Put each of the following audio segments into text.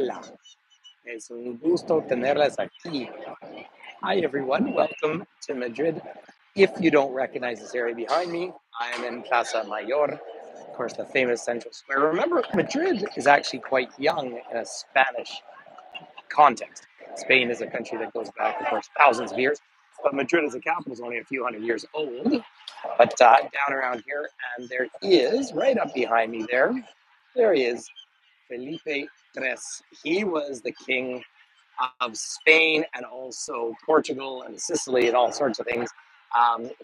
Hola, es un gusto tenerlas aquí. Hi, everyone. Welcome to Madrid. If you don't recognize this area behind me, I am in Plaza Mayor, of course, the famous central square. Remember, Madrid is actually quite young in a Spanish context. Spain is a country that goes back, of course, thousands of years, but Madrid as a capital is only a few hundred years old. But down around here, and there is, right up behind me there he is, Felipe Tres. He was the king of Spain and also Portugal and Sicily and all sorts of things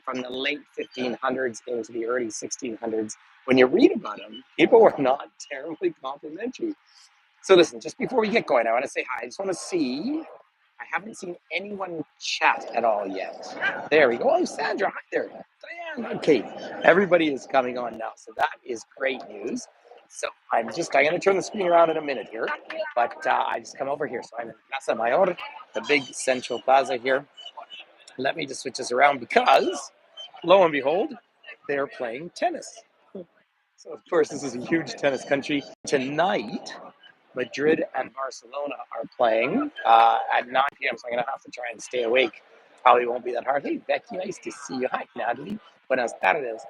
from the late 1500s into the early 1600s. When you read about him, people were not terribly complimentary. So listen, just before we get going, I want to say hi. I just want to see. I haven't seen anyone chat at all yet. There we go. Oh, Sandra, hi there. Diane. Okay, everybody is coming on now, so that is great news. So I'm going to turn the screen around in a minute here, but I just come over here. So I'm in Plaza Mayor, the big central plaza here. Let me just switch this around because, lo and behold, they're playing tennis. So of course, this is a huge tennis country. Tonight, Madrid and Barcelona are playing at 9 p.m. So I'm going to have to try and stay awake. Probably won't be that hard. Hey, Becky, nice to see you. Hi, Natalie. Buenas tardes.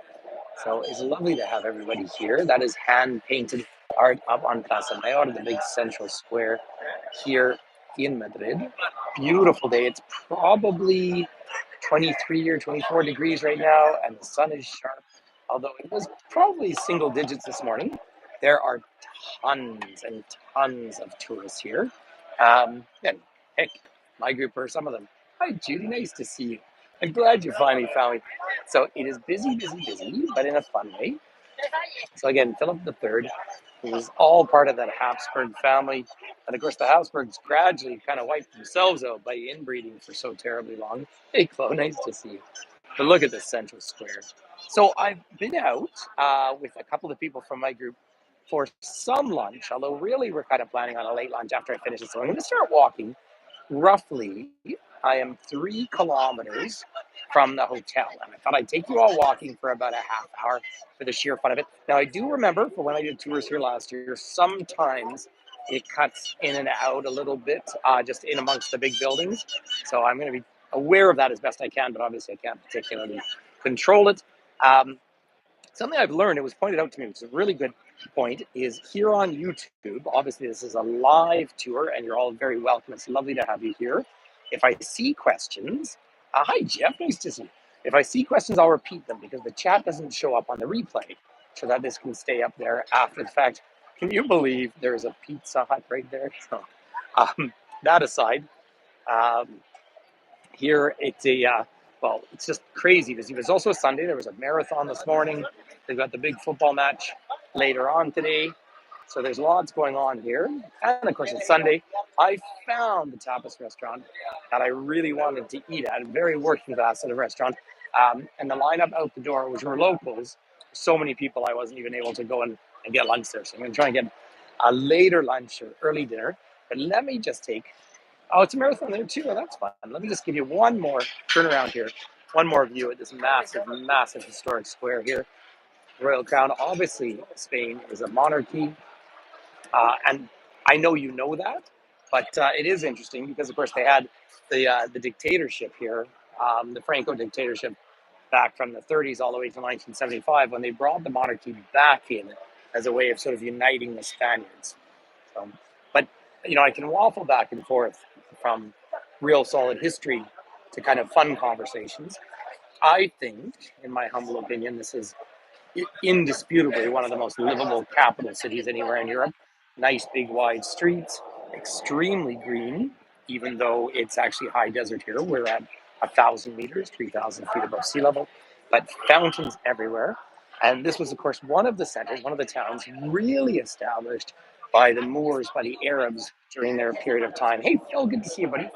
So it's lovely to have everybody here. That is hand painted art up on Plaza Mayor, the big central square here in Madrid. Beautiful day. It's probably 23 or 24 degrees right now, and the sun is sharp. Although it was probably single digits this morning, there are tons and tons of tourists here. And heck, my group are some of them. Hi, Judy. Nice to see you. I'm glad you finally found me. So it is busy, busy, busy, but in a fun way. So again, Philip III, who was all part of that Habsburg family. And of course, the Habsburgs gradually kind of wiped themselves out by inbreeding for so terribly long. Hey, Chloe, nice to see you. But look at this central square. So I've been out with a couple of people from my group for some lunch, although really we're kind of planning on a late lunch after I finish this. So I'm going to start walking roughly. I am 3 kilometers from the hotel, and I thought I'd take you all walking for about a half hour for the sheer fun of it. Now, I do remember for when I did tours here last year, sometimes it cuts in and out a little bit, just in amongst the big buildings. So I'm going to be aware of that as best I can, but obviously I can't particularly control it. Something I've learned, it was pointed out to me, which is a really good point, is here on YouTube, obviously this is a live tour and you're all very welcome. It's lovely to have you here. If I see questions, hi Jeff, nice to see you. If I see questions, I'll repeat them because the chat doesn't show up on the replay so that this can stay up there after the fact. Can you believe there's a Pizza Hut right there? So, that aside, um, here it's well, it's just crazy because it was also a Sunday. There was a marathon this morning. They've got the big football match later on today. So there's lots going on here. And of course, it's Sunday. I found the tapas restaurant that I really wanted to eat at, a very working class sort of restaurant. And the lineup out the door, which were locals, so many people, I wasn't even able to go and get lunch there. So I'm going to try and get a later lunch or early dinner. But let me just take, oh, it's a marathon there too. Oh, that's fun. Let me just give you one more turnaround here, one more view at this massive, massive historic square here. Royal Crown. Obviously, Spain is a monarchy, and I know you know that, but it is interesting because, of course, they had the dictatorship here, the Franco dictatorship, back from the 30s all the way to 1975, when they brought the monarchy back in as a way of sort of uniting the Spaniards. So, but I can waffle back and forth from real solid history to kind of fun conversations. I think, in my humble opinion, this is indisputably one of the most livable capital cities anywhere in Europe. Nice, big, wide streets, extremely green, even though it's actually high desert here. We're at 1,000 meters, 3,000 feet above sea level, but fountains everywhere. And this was, of course, one of the centers, one of the towns really established by the Moors, by the Arabs during their period of time. Hey, Phil, good to see you, buddy.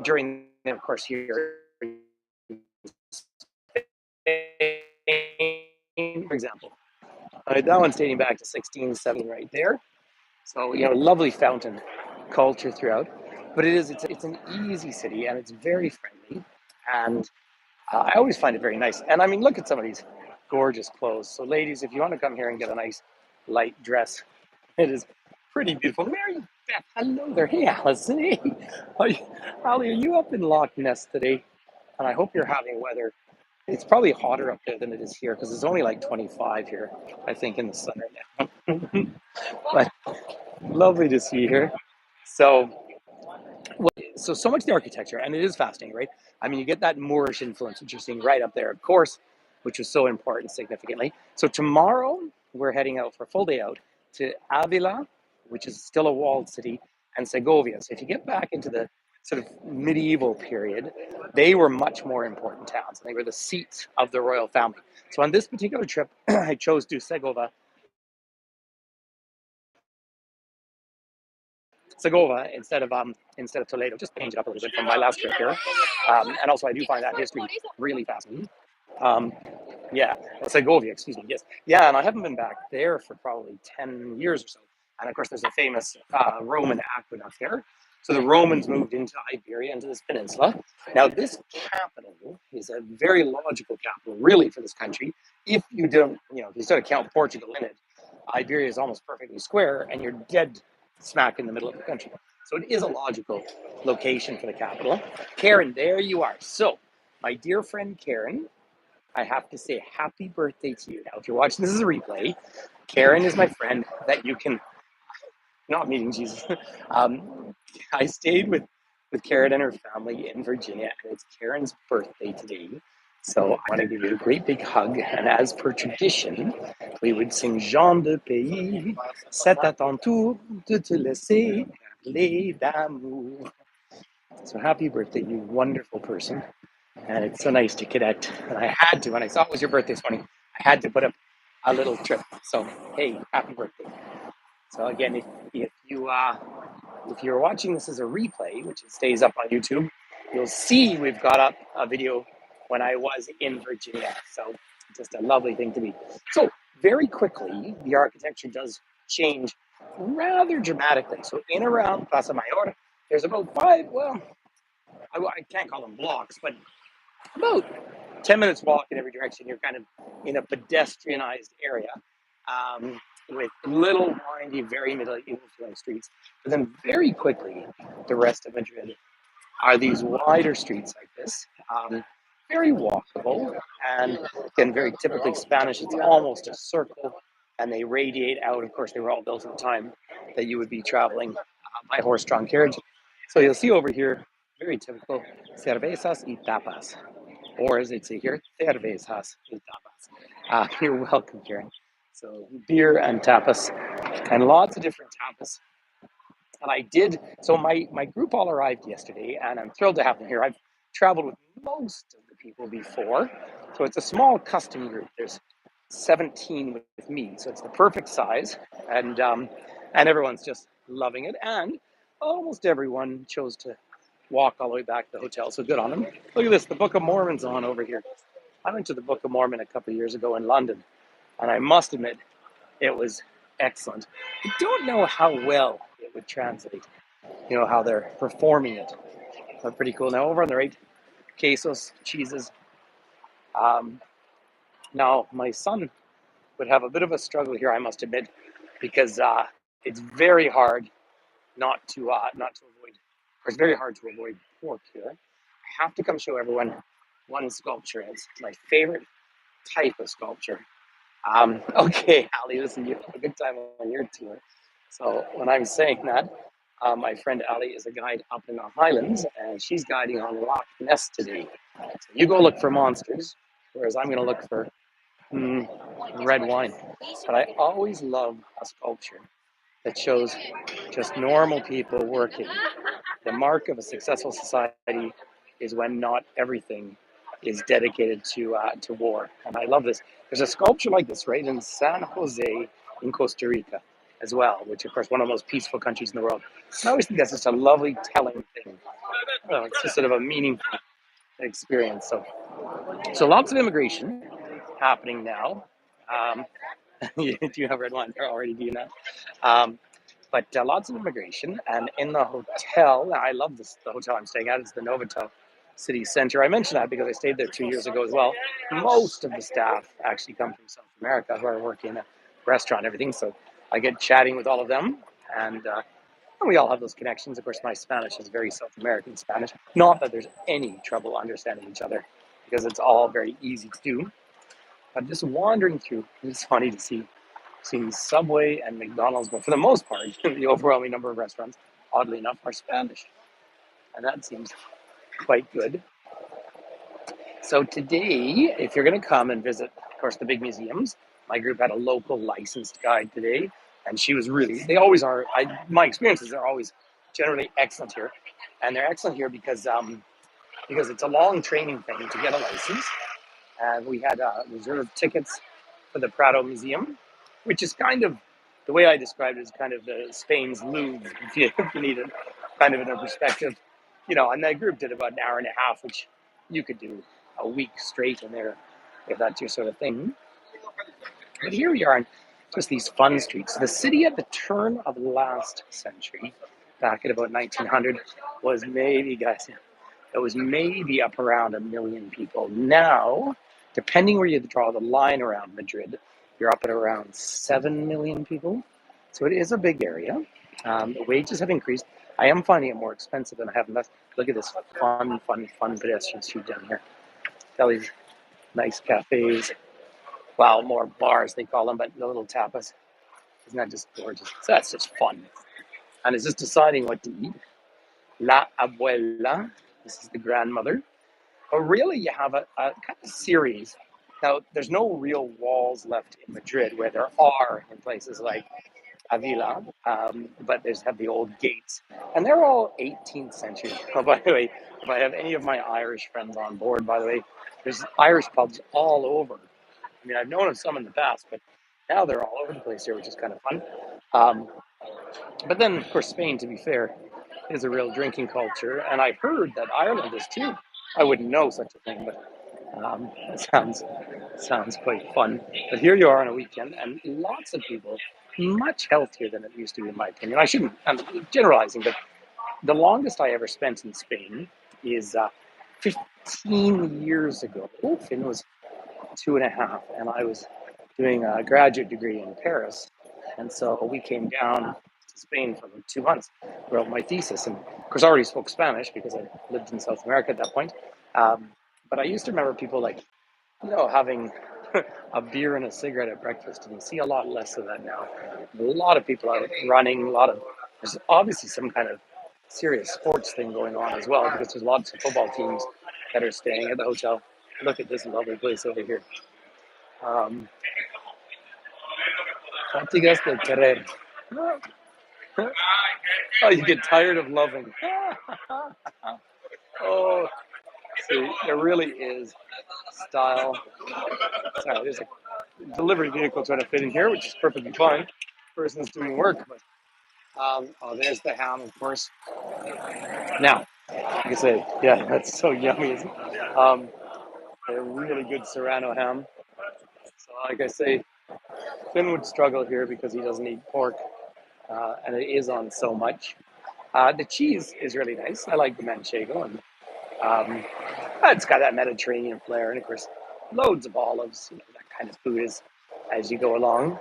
During, of course, here, for example. That one's dating back to 1670 right there. So, lovely fountain culture throughout. But it's an easy city and it's very friendly. And I always find it very nice. And I mean, look at some of these gorgeous clothes. So ladies, if you want to come here and get a nice light dress, it is pretty beautiful. Mary, Beth, hello there. Hey, Allison. Hey, are you, Ali, are you up in Loch Ness today? And I hope you're having weather. It's probably hotter up there than it is here because it's only like 25 here, I think, in the sun right now. But lovely to see you here. So, so much of the architecture, and it is fascinating, right? I mean, you get that Moorish influence, which you're seeing right up there, of course, which was so important significantly. So tomorrow we're heading out for a full day out to Avila, which is still a walled city, and Segovia. So if you get back into the sort of medieval period, they were much more important towns. They were the seats of the royal family. So on this particular trip, I chose to Segovia instead of Toledo. Just change it up a little bit from my last trip here. And also, I do find that history really fascinating. Um, yeah, Segovia, excuse me. Yes, yeah, and I haven't been back there for probably 10 years or so. And of course, there's a famous Roman aqueduct there. So the Romans moved into Iberia, into this peninsula. Now, this capital is a very logical capital, really, for this country. If you don't, if you sort of count Portugal in it, Iberia is almost perfectly square, and you're dead smack in the middle of the country. So it is a logical location for the capital. Karen, there you are. So, my dear friend Karen, I have to say happy birthday to you. Now, if you're watching this as a replay, Karen is my friend that you can, not meeting Jesus. I stayed with Karen and her family in Virginia, and it's Karen's birthday today. So I want to give you a great big hug. And as per tradition, we would sing Jean de Pays, c'est à ton tour de te laisser parler d'amour. So happy birthday, you wonderful person. And it's so nice to connect. And I had to, when I saw it was your birthday this morning, I had to put up a little trip. So hey, happy birthday. So again, if you're watching this as a replay, which it stays up on YouTube, you'll see we've got up a video when I was in Virginia. So just a lovely thing to be. So very quickly, the architecture does change rather dramatically. So in around Plaza Mayor, there's about five, well, I can't call them blocks, but about 10 minutes walk in every direction. You're kind of in a pedestrianized area with little windy, very medieval feeling streets. But then very quickly, the rest of Madrid are these wider streets like this, very walkable, and again, very typically Spanish. It's almost a circle, and they radiate out. Of course, they were all built at the time that you would be traveling by horse-drawn carriage. So you'll see over here, very typical cervezas y tapas, or as they'd say here, cervezas y tapas. You're welcome, Karen. So beer and tapas, and lots of different tapas. And I did, so my group all arrived yesterday, and I'm thrilled to have them here. I've traveled with most of the people before, so it's a small custom group. There's 17 with me, so it's the perfect size, and everyone's just loving it. And almost everyone chose to walk all the way back to the hotel, so good on them. Look at this, the Book of Mormon's on over here. I went to the Book of Mormon a couple of years ago in London, and I must admit, it was excellent. I don't know how well it would translate, how they're performing it. But pretty cool. Now, over on the right, quesos, cheeses. Um, Now, my son would have a bit of a struggle here, I must admit, because it's very hard not to avoid, or it's very hard to avoid pork here. I have to come show everyone one sculpture. It's my favorite type of sculpture. Okay, Ali, listen, you have a good time on your tour. So when I'm saying that, my friend Ali is a guide up in the Highlands, and she's guiding on Loch Ness today. So you go look for monsters, whereas I'm going to look for red wine. But I always love a sculpture that shows just normal people working. The mark of a successful society is when not everything is dedicated to war. And I love this. There's a sculpture like this right in San Jose in Costa Rica as well, which of course one of the most peaceful countries in the world. And I always think that's just a lovely telling thing. It's just sort of a meaningful experience. So lots of immigration happening now. Um, do you have red wine there already? Do you not? But lots of immigration, and in the hotel, I love this. The hotel I'm staying at is the Novotel City Center. I mentioned that because I stayed there 2 years ago as well. Most of the staff actually come from South America who are working in a restaurant and everything, so I get chatting with all of them, and And we all have those connections. Of course, my Spanish is very South American Spanish. Not that there's any trouble understanding each other, because it's all very easy to do. But just wandering through, it's funny to see Subway and McDonald's, but for the most part, the overwhelming number of restaurants, oddly enough, are Spanish. And that seems quite good. So today, if you're going to come and visit, of course, the big museums, my group had a local licensed guide today, and she was really, they always are, my experiences are always generally excellent here. And they're excellent here because it's a long training thing to get a license. And we had reserved tickets for the Prado Museum, which is kind of, the way I described it is kind of the Spain's Louvre, if you need it, kind of in a perspective. And that group did about an hour and a half, which you could do a week straight in there if that's your sort of thing. But here we are on just these fun streets. The city at the turn of last century, back at about 1900, was maybe, guys, it was maybe up around 1 million people. Now, depending where you draw the line around Madrid, you're up at around 7 million people. So it is a big area. The wages have increased. I am finding it more expensive than I have in the. Look at this fun pedestrian street down here. All these nice cafes. Well, more bars they call them, but the little tapas. Isn't that just gorgeous? So that's just fun. And it's just deciding what to eat. La abuela. This is the grandmother. But really, you have a kind of series. Now, there's no real walls left in Madrid where there are in places like Avila, but there's have the old gates, and they're all 18th century. Oh, by the way, if I have any of my Irish friends on board, by the way, there's Irish pubs all over. I mean, I've known of some in the past, but now they're all over the place here, which is kind of fun. Um, but then, of course, Spain, to be fair, is a real drinking culture, and I've heard that Ireland is too. I wouldn't know such a thing, but it sounds quite fun. But here you are on a weekend, and lots of people, much healthier than it used to be, in my opinion. I shouldn't, I'm generalizing, but the longest I ever spent in Spain is 15 years ago. Finn was 2.5, and I was doing a graduate degree in Paris. And so we came down to Spain for about 2 months, wrote my thesis, and of course I already spoke Spanish because I lived in South America at that point. But I used to remember people having a beer and a cigarette at breakfast, and you see a lot less of that now. A lot of people are running, there's obviously some kind of serious sports thing going on as well, because there's lots of football teams that are staying at the hotel. Look at this lovely place over here. Cantigas de Querer. Oh, you get tired of loving. Oh, see, there really is style. Sorry, there's a delivery vehicle trying to fit in here, which is perfectly fine. Person's doing work, but there's the ham, of course. Now, like I say, yeah, that's so yummy, isn't it? A really good Serrano ham. So, like I say, Finn would struggle here because he doesn't eat pork, and it is on so much. The cheese is really nice. I like the manchego, and it's got that Mediterranean flair, and of course, loads of olives. That kind of food is as you go along.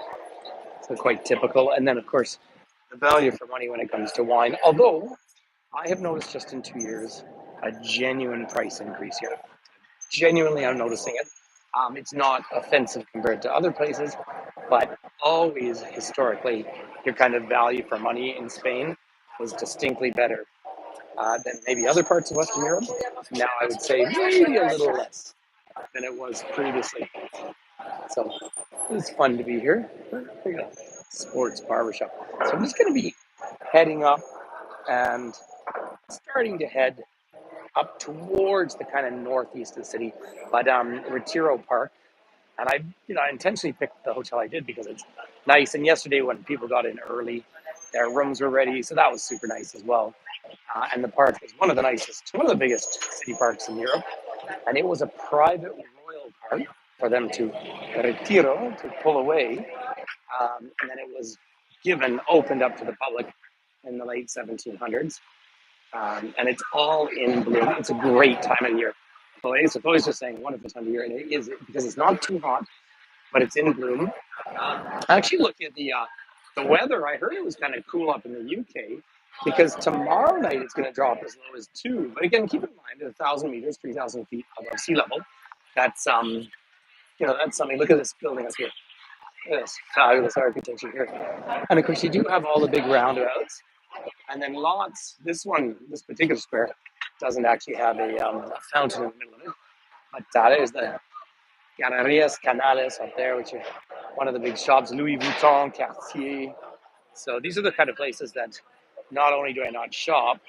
So quite typical. And then, of course, the value for money when it comes to wine. Although I have noticed just in 2 years a genuine price increase here. Genuinely, I'm noticing it. It's not offensive compared to other places, but always historically, your kind of value for money in Spain was distinctly better than maybe other parts of Western Europe. Now I would say maybe a little less than it was previously. So it's fun to be here. Sports barbershop. So I'm just going to be heading up and starting to head up towards the kind of northeast of the city, but Retiro Park. And I intentionally picked the hotel I did because it's nice. And yesterday when people got in early, their rooms were ready, so that was super nice as well. And the park is one of the biggest city parks in Europe. And it was a private royal park for them to retiro, to pull away. And then it was opened up to the public in the late 1700s. And it's all in bloom. It's a great time of year. So it's always just saying wonderful time of year, and it is because it's not too hot, but it's in bloom. Actually, looking at the weather, I heard it was kind of cool up in the UK. because tomorrow night it's going to drop as low as 2. But again, keep in mind at 1,000 meters, 3,000 feet above sea level, that's that's something. Look at this building up here. Look at this fabulous architecture here, and of course you do have all the big roundabouts, and then lots. This particular square, doesn't actually have a fountain in the middle of it, but there's the Galerías Canales up there, which are one of the big shops, Louis Vuitton, Cartier. So these are the kind of places that not only do I not shop,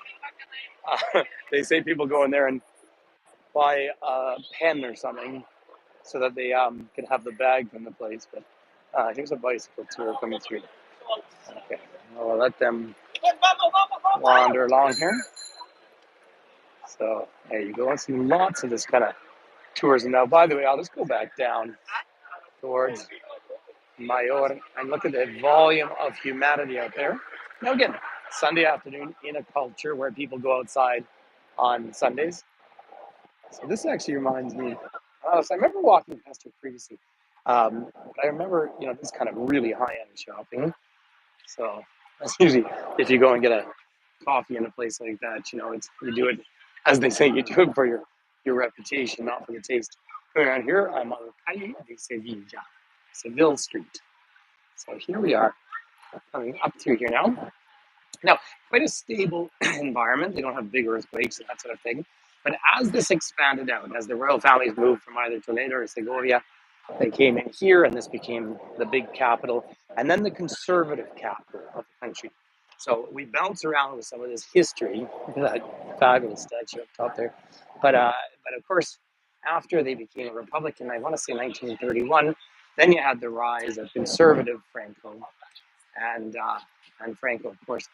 they say people go in there and buy a pen or something so that they can have the bag from the place. But here's a bicycle tour coming through. Okay, I'll let them wander along here. So there you go. I see lots of this kind of tours. And now, by the way, I'll just go back down towards Mayor and look at the volume of humanity out there. Now, again, Sunday afternoon in a culture where people go outside on Sundays. So this actually reminds me. So I remember walking past here previously, but I remember this kind of really high-end shopping. So that's usually if you go and get a coffee in a place like that, you do it as they say, you do it for your reputation, not for the taste. Around here, I'm on Calle de Sevilla, Seville Street. So here we are, coming up through here now. Now, quite a stable environment. They don't have big earthquakes and that sort of thing. But as this expanded out, as the royal families moved from either Toledo or Segovia, they came in here, and this became the big capital, and then the conservative capital of the country. So we bounce around with some of this history. Look at that fabulous statue up top there. But of course, after they became a republic in, I want to say 1931, then you had the rise of conservative Franco, and Franco, of course,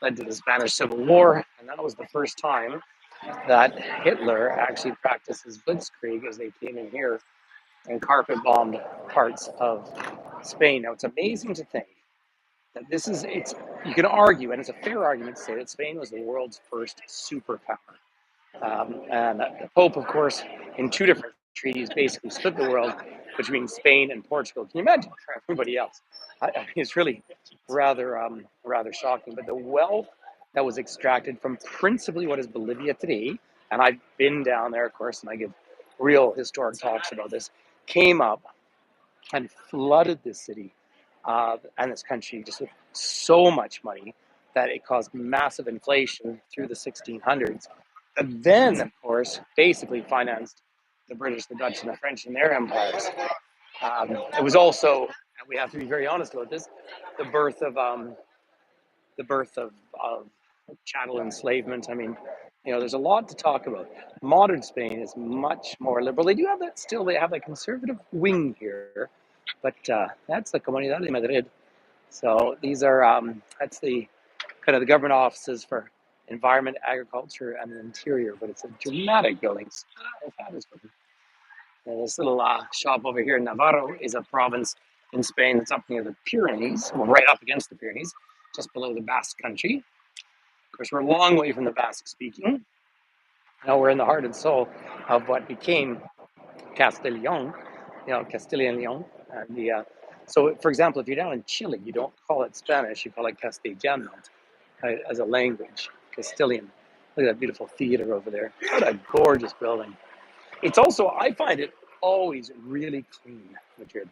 led to the Spanish Civil War, and that was the first time that Hitler actually practiced his blitzkrieg as they came in here and carpet bombed parts of Spain. Now, it's amazing to think that you can argue, and it's a fair argument to say that Spain was the world's first superpower. And the Pope, of course, in 2 different treaties, basically split the world between Spain and Portugal. Can you imagine for everybody else? It's really rather shocking. But the wealth that was extracted from principally what is Bolivia today, and I've been down there, of course, and I give real historic talks about this, came up and flooded this city and this country just with so much money that it caused massive inflation through the 1600s. And then, of course, basically financed the British, the Dutch, and the French in their empires. It was also, and we have to be very honest about this, the birth of chattel enslavement. I mean, there's a lot to talk about. Modern Spain is much more liberal. They do have that still. They have a conservative wing here, but that's the Comunidad de Madrid. So these are that's the kind of the government offices for environment, agriculture, and the interior. But it's a dramatic building. This little shop over here in Navarro is a province in Spain that's up near the Pyrenees, well, right up against the Pyrenees, just below the Basque country. Of course, we're a long way from the Basque speaking. Now we're in the heart and soul of what became Castilian, Castilian Leon. And so, for example, if you're down in Chile, you don't call it Spanish, you call it Castellano as a language, Castilian. Look at that beautiful theater over there. What a gorgeous building. It's also, I find it always really clean, Madrid,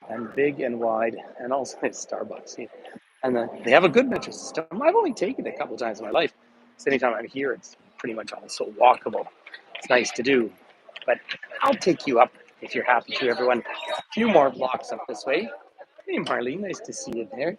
and big and wide, and also it's Starbucks. And they have a good metro system. I've only taken it a couple of times in my life. So anytime I'm here, it's pretty much also walkable. It's nice to do. But I'll take you up if you're happy to, everyone. A few more blocks up this way. Hey, Marlene, nice to see you there.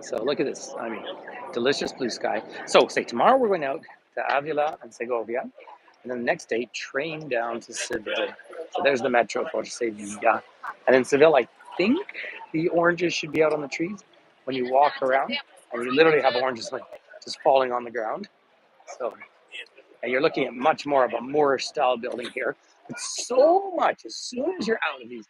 So look at this. I mean, delicious blue sky. So say tomorrow we're going out to Avila and Segovia. And then the next day, train down to Seville. So there's the metro for Sevilla. And in Seville, I think the oranges should be out on the trees when you walk around. And you literally have oranges like just falling on the ground. So and you're looking at much more of a Moorish style building here. But so much, as soon as you're out of the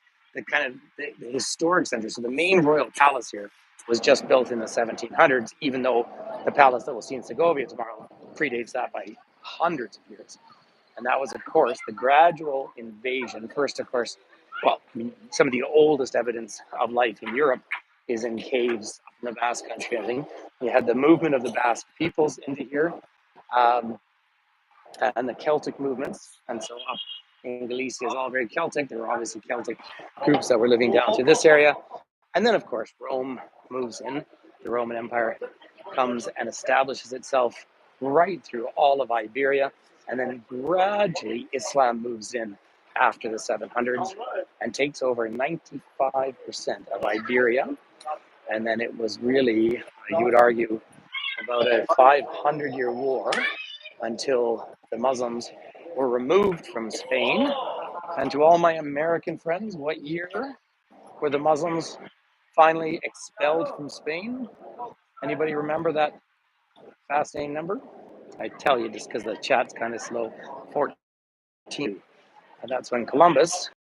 historic center, so the main royal palace here was just built in the 1700s, even though the palace that we'll see in Segovia tomorrow predates that by hundreds of years. And that was, of course, the gradual invasion. First, of course, some of the oldest evidence of life in Europe is in caves up in the Basque Country. I think you had the movement of the Basque peoples into here, um, and the Celtic movements, and so up in Galicia is all very Celtic. There were obviously Celtic groups that were living down to this area, and then of course Rome moves in. The Roman Empire comes and establishes itself right through all of Iberia, and then gradually Islam moves in after the 700s and takes over 95% of Iberia. And then it was really, you would argue, about a 500-year war until the Muslims were removed from Spain. And to all my American friends, what year were the Muslims finally expelled from Spain? Anybody remember that fascinating number? I tell you just because the chat's kind of slow. 14. And that's when Columbus,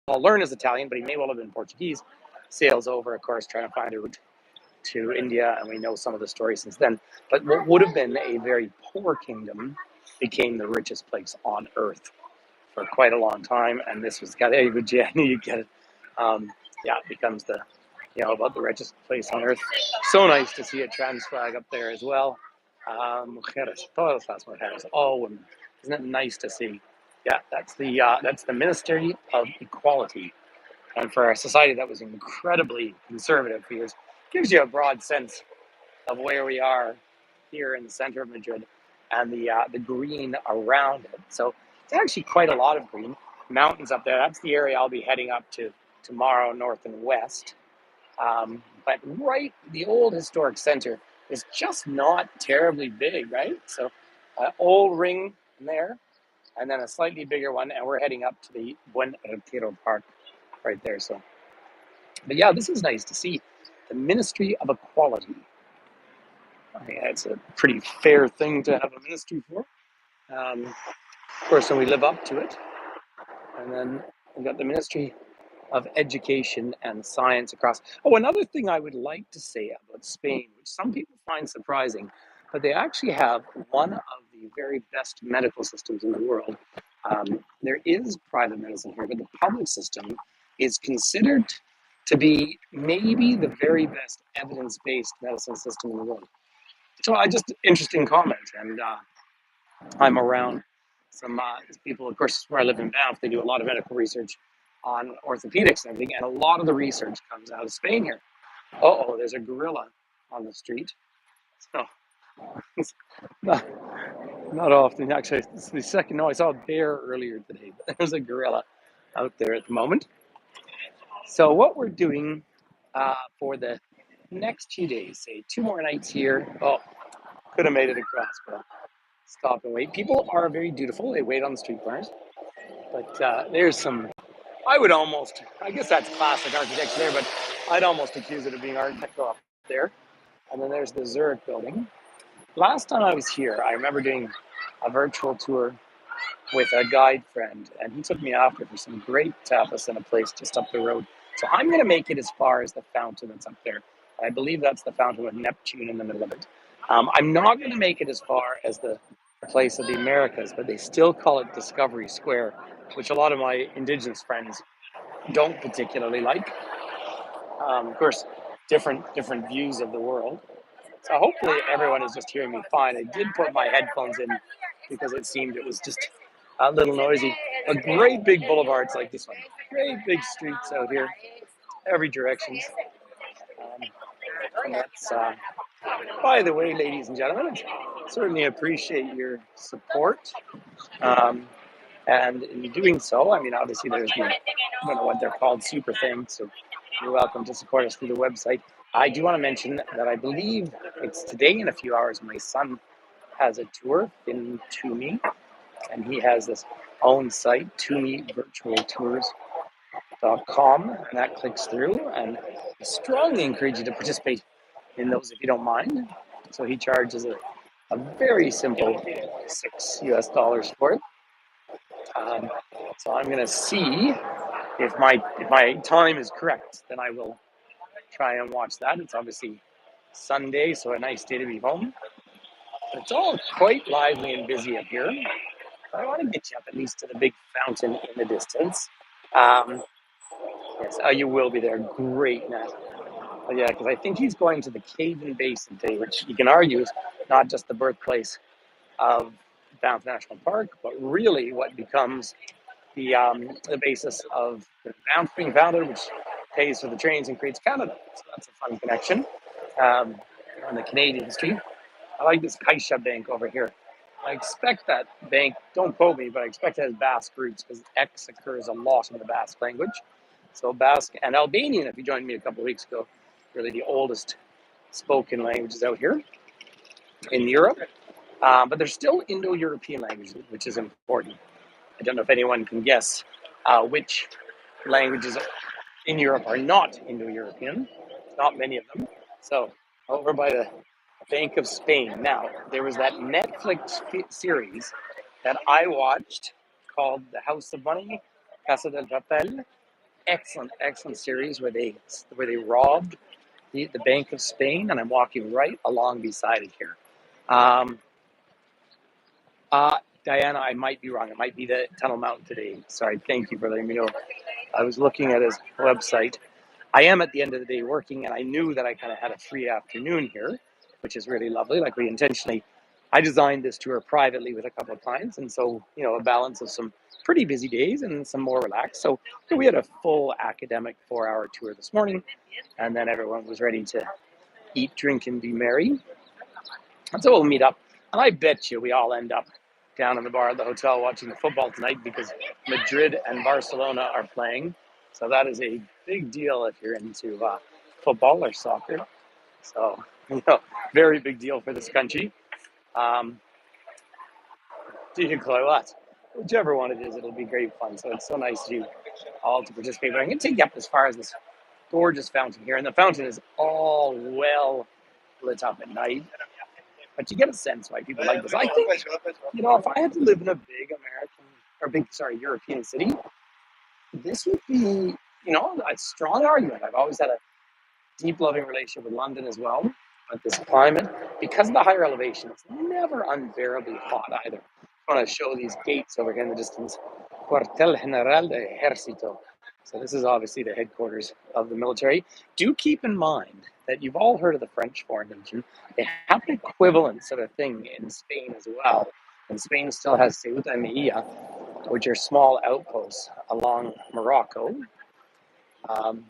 I'll learn is Italian, but he may well have been Portuguese, sails over, of course, trying to find a route to India, and we know some of the story since then. But what would have been a very poor kingdom became the richest place on earth for quite a long time, and this was got there you go, Jenny, you get it. Yeah, it becomes the about the richest place on earth. So nice to see a trans flag up there as well. Mujeres, todas las mujeres, all women. Isn't it nice to see? Yeah, that's the Ministry of Equality, and for a society that was incredibly conservative for years, gives you a broad sense of where we are here in the center of Madrid and the green around it. So it's actually quite a lot of green. Mountains up there. That's the area I'll be heading up to tomorrow, north and west. But right, the old historic center is just not terribly big, right? So old ring there, and then a slightly bigger one, and we're heading up to the Buen Retiro Park right there. So, but yeah, this is nice to see. The Ministry of Equality. Yeah, it's a pretty fair thing to have a ministry for. Of course, and we live up to it. And then we've got the Ministry of Education and Science across. Oh, another thing I would like to say about Spain, which some people find surprising, but they actually have one of the very best medical systems in the world. There is private medicine here, but the public system is considered to be maybe the very best evidence-based medicine system in the world. So I just interesting comment, and I'm around some people, of course, where I live in Banff. They do a lot of medical research on orthopedics and everything, and a lot of the research comes out of Spain here. Oh, there's a gorilla on the street. So it's not often, actually. It's the second. No, I saw a bear earlier today, but there's a gorilla out there at the moment. So what we're doing for the next 2 days, say 2 more nights here. Oh, could have made it across, but stop and wait. People are very dutiful. They wait on the street corners. But there's some, I guess that's classic architecture there, but I'd almost accuse it of being Art Deco up there. And then there's the Zurich building. Last time I was here, I remember doing a virtual tour with a guide friend, and he took me after for some great tapas in a place just up the road. So I'm going to make it as far as the fountain that's up there. I believe that's the fountain with Neptune in the middle of it. I'm not going to make it as far as the place of the Americas, but they still call it Discovery Square, which a lot of my indigenous friends don't particularly like. Of course, different views of the world. So hopefully everyone is just hearing me fine. I did put my headphones in because it seemed it was just a little noisy. But great big boulevards like this one. Great big streets out here, every direction. And that's, by the way, ladies and gentlemen, I certainly appreciate your support. And in doing so, I mean, obviously there's the, I don't know what they're called, super things. So you're welcome to support us through the website. I do want to mention that I believe it's today in a few hours, my son has a tour in Toomey, and he has this own site, ToomeyVirtualTours.com, and that clicks through, and I strongly encourage you to participate in those if you don't mind. So he charges a very simple $6 for it. So I'm going to see if my time is correct. Then I will try and watch that. It's obviously Sunday, so a nice day to be home. But it's all quite lively and busy up here. But I want to get you up at least to the big fountain in the distance. Yes, you will be there. Great, Nat. Yeah, because I think he's going to the Caven Basin today, which you can argue is not just the birthplace of Banff National Park, but really what becomes the basis of Banff being founded, which pays for the trains and creates Canada. So that's a fun connection um, on the Canadian history. I like this Caixa Bank over here. I expect that bank, don't quote me, but I expect it has Basque roots because X occurs a lot in the Basque language. So Basque and Albanian, if you joined me a couple of weeks ago, really the oldest spoken languages out here in Europe. But they're still Indo-European languages, which is important. I don't know if anyone can guess which languages in Europe are not Indo-European. Not many of them. So over by the Bank of Spain. Now there was that Netflix series that I watched called The House of Money, Casa del Papel. Excellent, excellent series where they robbed the Bank of Spain, and I'm walking right along beside it here. Um, Diana, I might be wrong. It might be the Tunnel Mountain today. Sorry. Thank you for letting me know. I was looking at his website. I am at the end of the day working, and I knew that I kind of had a free afternoon here, which is really lovely. Like I designed this tour privately with a couple of clients, and so a balance of some pretty busy days and some more relaxed. So we had a full academic 4-hour tour this morning, and then everyone was ready to eat, drink, and be merry. And so we'll meet up, and I bet you we all end up down in the bar at the hotel watching the football tonight because Madrid and Barcelona are playing. So that is a big deal if you're into football or soccer. So, very big deal for this country. Um, Chloe, what? Whichever one it is, it'll be great fun. So it's so nice to all to participate. But I'm going to take you up as far as this gorgeous fountain here. And the fountain is all well lit up at night. But you get a sense why people like this. I think, if I had to live in a big European city, this would be, a strong argument. I've always had a deep loving relationship with London as well. But this climate, because of the higher elevation, it's never unbearably hot either. I want to show these gates over here in the distance. Cuartel General de Ejército. So this is obviously the headquarters of the military. Do keep in mind that you've all heard of the French Foreign Legion. They have an equivalent sort of thing in Spain as well. And Spain still has Ceuta and Melilla, which are small outposts along Morocco.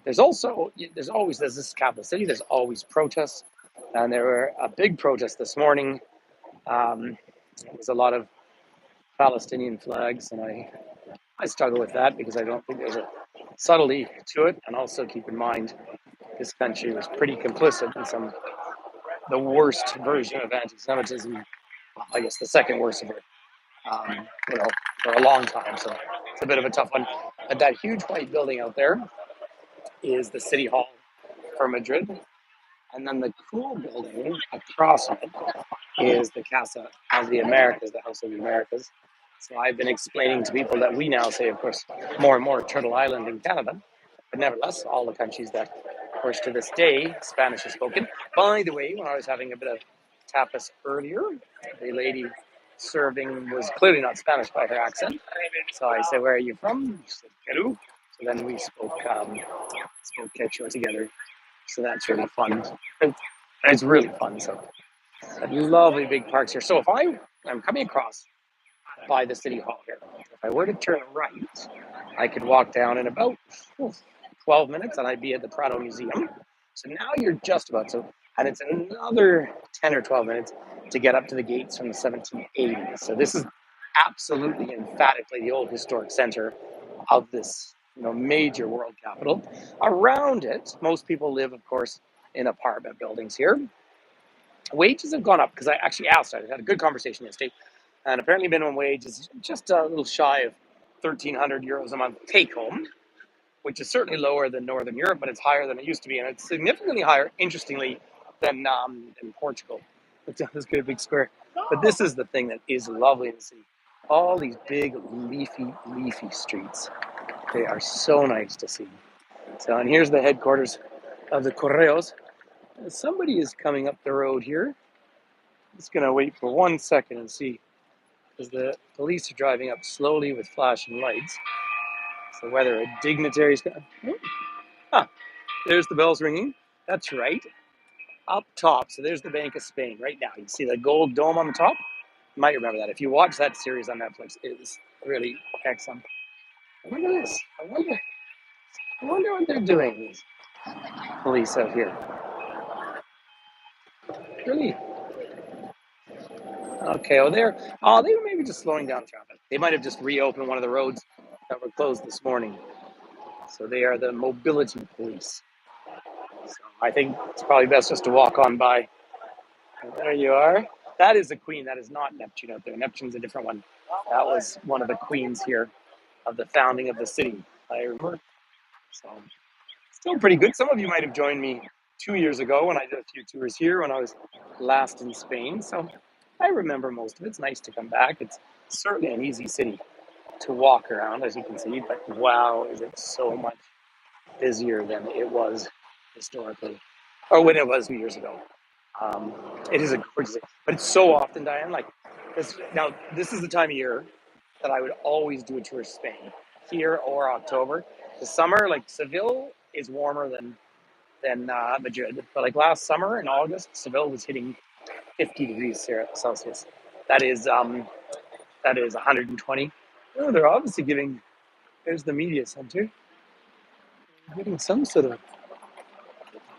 There's this capital city, there's always protests. And there were a big protest this morning. There's a lot of Palestinian flags, and I struggle with that because I don't think there's a subtlety to it. And also keep in mind, this country was pretty complicit in the worst version of anti-Semitism. Well, I guess the second worst of it, for a long time. So it's a bit of a tough one. But that huge white building out there is the city hall for Madrid. And then the cool building across it is the Casa of the Americas, the House of the Americas. So I've been explaining to people that we now say, of course, more and more Turtle Island in Canada, but nevertheless, all the countries that, of course, to this day, Spanish is spoken. By the way, when I was having a bit of tapas earlier, the lady serving was clearly not Spanish by her accent. So I said, "Where are you from?" She said, "Peru." So then we spoke Quechua together. So that's really fun. It's really fun. So lovely big parks here. So if I'm coming across by the city hall here, if I were to turn right, I could walk down in about 12 minutes and I'd be at the Prado Museum. So now you're just about and it's another 10 or 12 minutes to get up to the gates from the 1780s. So this is absolutely emphatically the old historic center of this major world capital. Around it, most people live, of course, in apartment buildings here. Wages have gone up because I actually asked. I had a good conversation yesterday, and apparently minimum wage is just a little shy of 1,300 euros a month take home, which is certainly lower than Northern Europe, but it's higher than it used to be, and it's significantly higher, interestingly, than Portugal. Let's get a big square. But this is the thing that is lovely in the city. All these big leafy streets. They are so nice to see. So, and here's the headquarters of the Correos. Somebody is coming up the road here. I'm just going to wait for 1 second and see, because the police are driving up slowly with flashing lights. So whether a dignitary is going to... there's the bells ringing. That's right, up top. So there's the Bank of Spain right now. You see the gold dome on the top? You might remember that. If you watch that series on Netflix, it is really excellent. Look at this. I wonder what they're doing, these police out here. Really? Okay, they were maybe just slowing down traffic. They might have just reopened one of the roads that were closed this morning. So they are the mobility police. So I think it's probably best just to walk on by. There you are. That is the queen. That is not Neptune out there. Neptune's a different one. That was one of the queens here of the founding of the city. I remember. So still pretty good. Some of you might have joined me 2 years ago when I did a few tours here when I was last in Spain. So I remember most of it. It's nice to come back. It's certainly an easy city to walk around, as you can see. But wow, is it so much busier than it was historically, or when it was 2 years ago. Um, it is a gorgeous, but it's so often, Diane. Like this now, this is the time of year that I would always do a tour of Spain, here or October. The summer, like Seville, is warmer than Madrid, but like last summer in August, Seville was hitting 50 degrees Celsius. That is 120. Oh, they're obviously giving. There's the media center. They're getting some sort of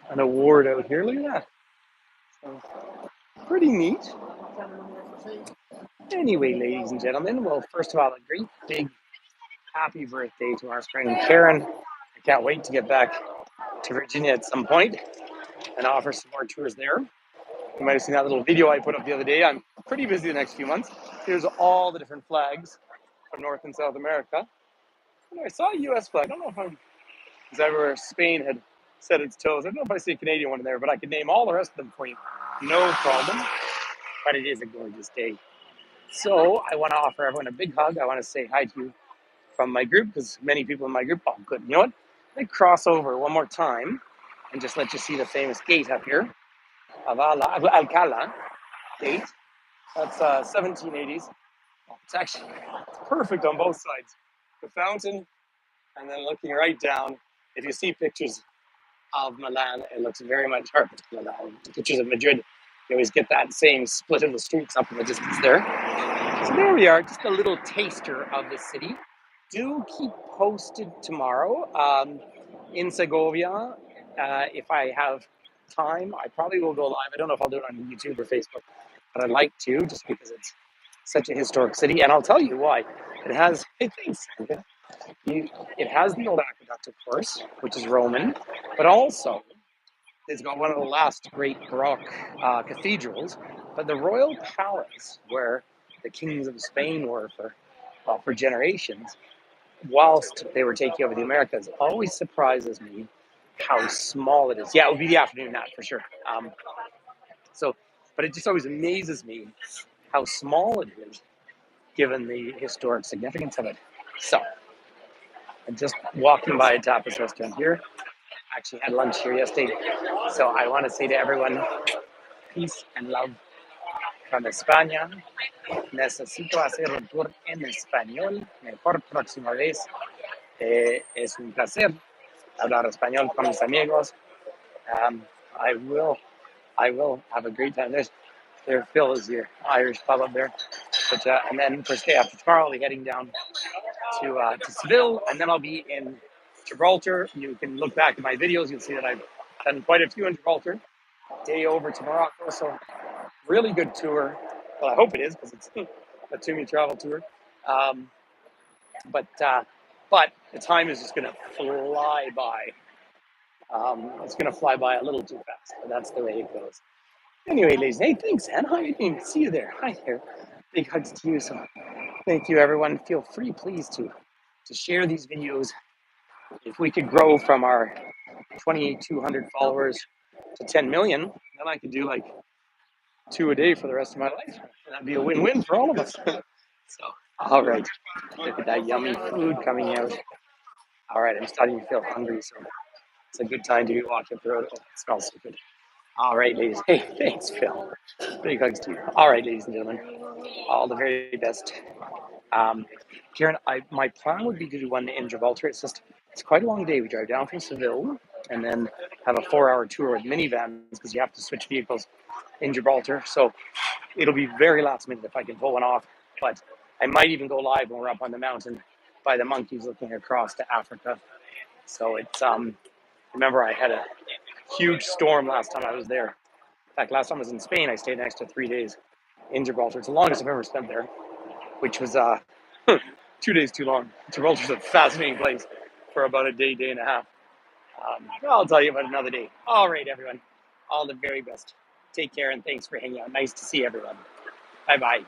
an award out here. Look at that. So, pretty neat. Anyway, ladies and gentlemen, well, first of all, a great big happy birthday to our friend Karen. I can't wait to get back to Virginia at some point and offer some more tours there. You might have seen that little video I put up the other day. I'm pretty busy the next few months. Here's all the different flags from North and South America. And I saw a U.S. flag. I don't know if I'm, because everywhere Spain had set its toes. I don't know if I see a Canadian one in there, but I could name all the rest of them for you. No problem. But it is a gorgeous day. So I want to offer everyone a big hug. I want to say hi to you from my group because many people in my group. Oh, good. You know what? Let me cross over one more time and just let you see the famous gate up here, Alcala gate. That's 1780s. It's actually perfect on both sides. The fountain, and then looking right down. If you see pictures of Milan, it looks very much Milan. Pictures of Madrid, you always get that same split of the streets up in the distance there. So there we are, just a little taster of the city. Do keep posted tomorrow in Segovia. If I have time, I probably will go live. I don't know if I'll do it on YouTube or Facebook, but I'd like to just because it's such a historic city. And I'll tell you why. It has, I think, it has the old aqueduct, of course, which is Roman, but also it's got one of the last great Baroque cathedrals. But the royal palace, where the kings of Spain were for generations, whilst they were taking over the Americas, always surprises me how small it is. Yeah, it would be the afternoon nap for sure. But it just always amazes me how small it is, given the historic significance of it. So, I'm just walking by a tapas restaurant here. Actually had lunch here yesterday. So I want to say to everyone, peace and love from España. Necesito hacer un tour en español. Mejor próxima vez. Es un placer hablar español con mis amigos. Um, I will have a great time. There Phil is your Irish pub up there. But and then first day after tomorrow, I'll be heading down to Seville, and then I'll be in Gibraltar. You can look back at my videos. You'll see that I've done quite a few in Gibraltar. Day over to Morocco, so really good tour. Well, I hope it is because it's a Toomey travel tour. Um, but the time is just going to fly by. It's going to fly by a little too fast, but that's the way it goes. Anyway, ladies, hey, thanks, Anne. How are you doing? See you there. Hi there. Big hugs to you. So thank you, everyone. Feel free, please, to share these videos. If we could grow from our 2,200 followers to 10 million, then I could do like 2 a day for the rest of my life. That'd be a win-win for all of us. So, all right. Look at that yummy food coming out. All right, I'm starting to feel hungry, so it's a good time to be walking through it. Oh, it smells so good. All right, ladies. Hey, thanks, Phil. Big hugs to you. All right, ladies and gentlemen. All the very best. Karen, my plan would be to do one in Gibraltar. It's quite a long day. We drive down from Seville. and then have a 4-hour tour with minivans because you have to switch vehicles in Gibraltar. So it'll be very last minute if I can pull one off. But I might even go live when we're up on the mountain by the monkeys looking across to Africa. So it's remember I had a huge storm last time I was there. In fact, last time I was in Spain, I stayed next to 3 days in Gibraltar. It's the longest I've ever spent there, which was 2 days too long. Gibraltar's a fascinating place for about a day, day and a half. I'll tell you about another day. All right, everyone. All the very best. Take care and thanks for hanging out. Nice to see everyone. Bye bye.